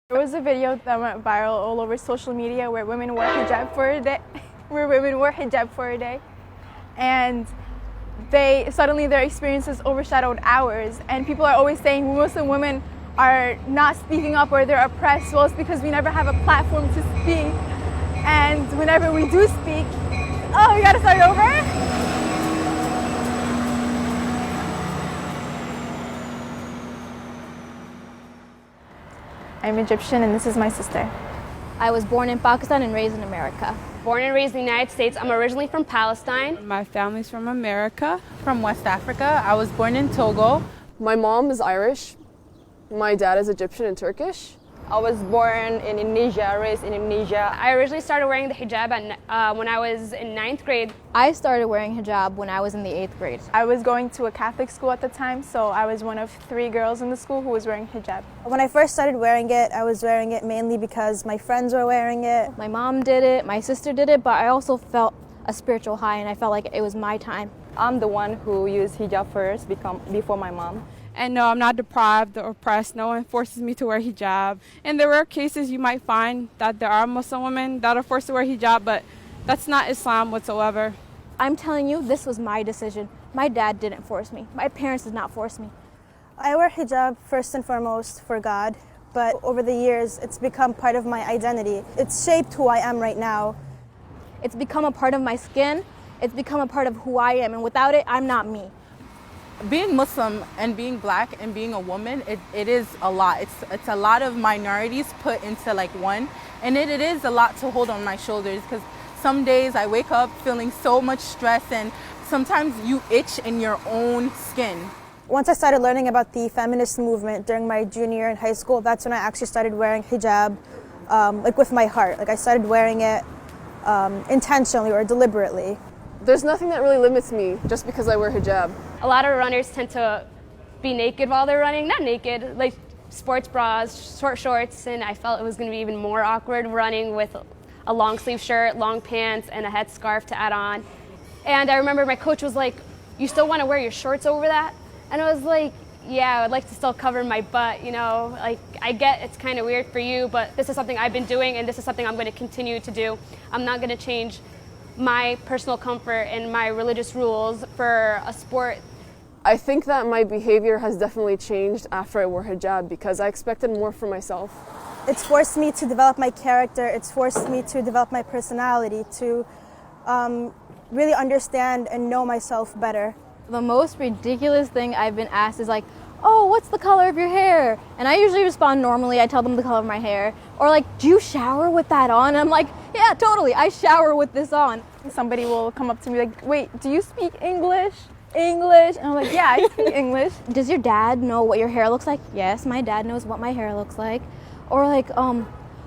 There was a video that went viral all over social media where women wore hijab for a day, and suddenly their experiences overshadowed ours. And people are always saying Muslim women are not speaking up or they're oppressed. Well, it's because we never have a platform to speak, and whenever we do speak, oh, we gotta start over? I'm Egyptian and this is my sister. I was born in Pakistan and raised in America. Born and raised in the United States. I'm originally from Palestine. My family's from America, from West Africa. I was born in Togo. My mom is Irish. My dad is Egyptian and Turkish. I was born in Indonesia, raised in Indonesia. I originally started wearing the hijab when I was in 9th grade. I started wearing hijab when I was in the 8th grade. I was going to a Catholic school at the time, so I was one of 3 girls in the school who was wearing hijab. When I first started wearing it, I was wearing it mainly because my friends were wearing it. My mom did it, my sister did it, but I also felt a spiritual high and I felt like it was my time. I'm the one who used hijab first before my mom. And no, I'm not deprived or oppressed. No one forces me to wear hijab. In the rare cases you might find that there are Muslim women that are forced to wear hijab, but that's not Islam whatsoever. I'm telling you, this was my decision. My dad didn't force me. My parents did not force me. I wear hijab first and foremost for God, but over the years it's become part of my identity. It's shaped who I am right now. It's become a part of my skin. It's become a part of who I am, and without it, I'm not me. Being Muslim and being black and being a woman, it is a lot. It's a lot of minorities put into like one, and it is a lot to hold on my shoulders, because some days I wake up feeling so much stress, and sometimes you itch in your own skin. Once I started learning about the feminist movement during my junior year in high school, that's when I actually started wearing hijab, like with my heart. Like I started wearing it intentionally or deliberately. There's nothing that really limits me just because I wear hijab. A lot of runners tend to be naked while they're running. Not naked, like sports bras, short shorts, and I felt it was going to be even more awkward running with a long sleeve shirt, long pants, and a headscarf to add on. And I remember my coach was like, "You still want to wear your shorts over that?" And I was like, "Yeah, I would like to still cover my butt, you know, like I get it's kind of weird for you, but this is something I've been doing and this is something I'm going to continue to do. I'm not going to change my personal comfort and my religious rules for a sport." I think that my behavior has definitely changed after I wore hijab because I expected more from myself. It's forced me to develop my character. It's forced me to develop my personality, to really understand and know myself better. The most ridiculous thing I've been asked is like, "Oh, what's the color of your hair?" And I usually respond normally. I tell them the color of my hair. Or like, "Do you shower with that on?" And I'm like, "Yeah, totally. I shower with this on." Somebody will come up to me like, "Wait, do you speak English?" And I'm like, "Yeah, I speak English." "Does your dad know what your hair looks like?" "Yes, my dad knows what my hair looks like." Or like,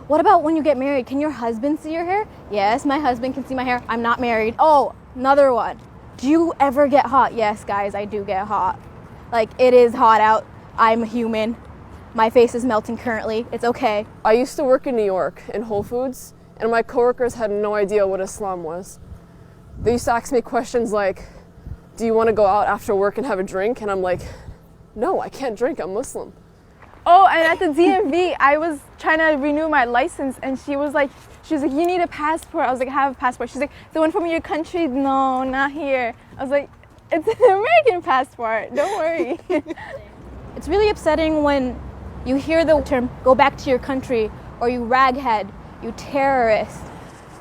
"What about when you get married? Can your husband see your hair?" "Yes, my husband can see my hair. I'm not married." Oh, another one. "Do you ever get hot?" "Yes, guys, I do get hot. Like, it is hot out. I'm human. My face is melting currently. It's okay." I used to work in New York in Whole Foods, and my coworkers had no idea what Islam was. They used to ask me questions like, "Do you want to go out after work and have a drink?" And I'm like, "No, I can't drink. I'm Muslim." Oh, and at the DMV, I was trying to renew my license, and she was like, "You need a passport." I was like, "I have a passport." She's like, "The one from your country?" "No, not here." I was like, "It's an American passport. Don't worry." It's really upsetting when you hear the term, "go back to your country," or "you raghead," "you terrorist."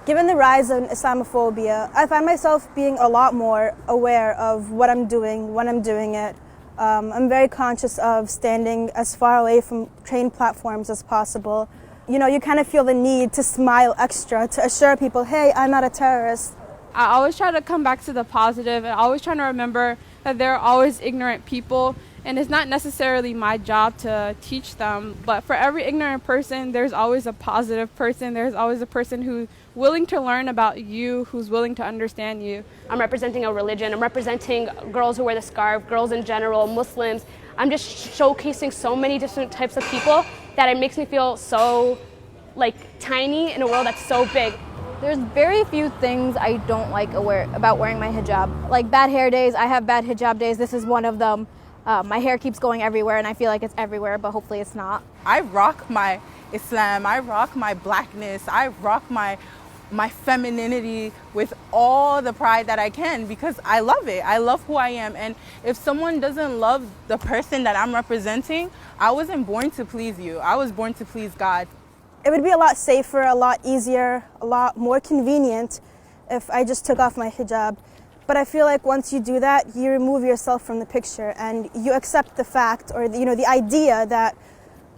Given the rise of Islamophobia, I find myself being a lot more aware of what I'm doing, when I'm doing it. I'm very conscious of standing as far away from train platforms as possible. You know, you kind of feel the need to smile extra, to assure people, "Hey, I'm not a terrorist." I always try to come back to the positive, and always trying to remember that there are always ignorant people, and it's not necessarily my job to teach them, but for every ignorant person, there's always a positive person. There's always a person who's willing to learn about you, who's willing to understand you. I'm representing a religion. I'm representing girls who wear the scarf, girls in general, Muslims. I'm just showcasing so many different types of people that it makes me feel so like tiny in a world that's so big. There's very few things I don't like about wearing my hijab. Like bad hair days, I have bad hijab days. This is one of them. My hair keeps going everywhere, and I feel like it's everywhere, but hopefully it's not. I rock my Islam, I rock my blackness, I rock my femininity with all the pride that I can because I love it. I love who I am. And if someone doesn't love the person that I'm representing, I wasn't born to please you. I was born to please God. It would be a lot safer, a lot easier, a lot more convenient if I just took off my hijab. But I feel like once you do that, you remove yourself from the picture and you accept the fact or the idea that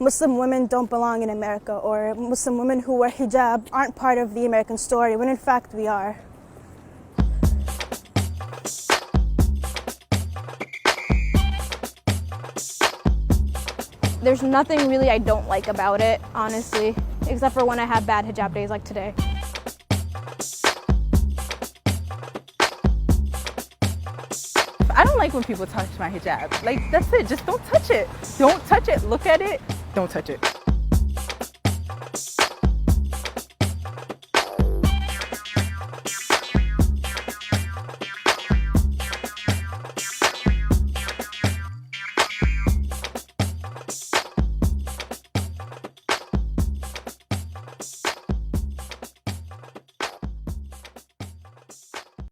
Muslim women don't belong in America or Muslim women who wear hijab aren't part of the American story, when in fact we are. There's nothing really I don't like about it, honestly, except for when I have bad hijab days like today. I don't like when people touch my hijab. Like, that's it. Just don't touch it. Don't touch it. Look at it. Don't touch it.